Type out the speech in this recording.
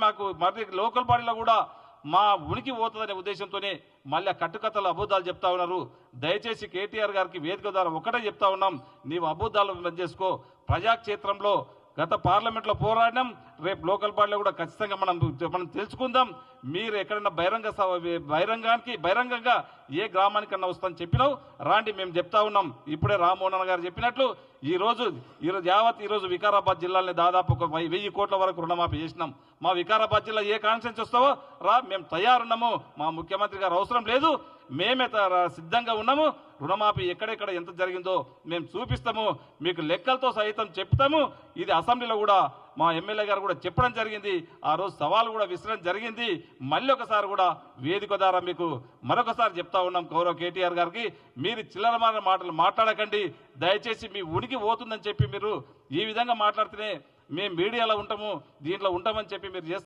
మాకు మరి లోకల్ బాడీలో కూడా మా ఉనికి పోతుందనే ఉద్దేశంతోనే మళ్ళీ కట్టుకథలు అబద్ధాలు చెప్తా ఉన్నారు. దయచేసి కేటీఆర్ గారికి వేదిక ద్వారా ఒకటే చెప్తా ఉన్నాం, నీవు అబద్ధాలు బంద్ చేసుకో. ప్రజాక్షేత్రంలో గత పార్లమెంట్లో పోరాడినాం, రేపు లోకల్ బాడీలో కూడా ఖచ్చితంగా మనం తెలుసుకుందాం. మీరు ఎక్కడైనా బహిరంగంగా ఏ గ్రామానికన్నా వస్తామని చెప్పినావు రాండి, మేము చెప్తా ఉన్నాం. ఇప్పుడే రామ్మోహన్ గారు చెప్పినట్లు ఈరోజు ఈరోజు వికారాబాద్ జిల్లాని దాదాపు ఒక 1000 కోట్ల వరకు రుణమాఫీ చేసినాం. మా వికారాబాద్ జిల్లా ఏ కాన్స్టిట్యూన్సీ వస్తావో రా, మేము తయారున్నాము. మా ముఖ్యమంత్రి గారు అవసరం లేదు, మేమే సిద్ధంగా ఉన్నాము. రుణమాఫీ ఎక్కడెక్కడ ఎంత జరిగిందో మేము చూపిస్తాము, మీకు లెక్కలతో సహితం చెప్తాము. ఇది అసెంబ్లీలో కూడా మా ఎమ్మెల్యే గారు కూడా చెప్పడం జరిగింది. ఆ రోజు సవాల్ కూడా విసరడం జరిగింది. మళ్ళీ ఒకసారి కూడా వేదిక ద్వారా మీకు మరొకసారి చెప్తా ఉన్నాం గౌరవ కేటీఆర్ గారికి, మీరు చిల్లరమాన మాటలు మాట్లాడకండి. దయచేసి మీ ఉనికి పోతుందని చెప్పి మీరు ఈ విధంగా మాట్లాడితేనే మేము మీడియాలో ఉంటాము, దీంట్లో ఉంటామని చెప్పి మీరు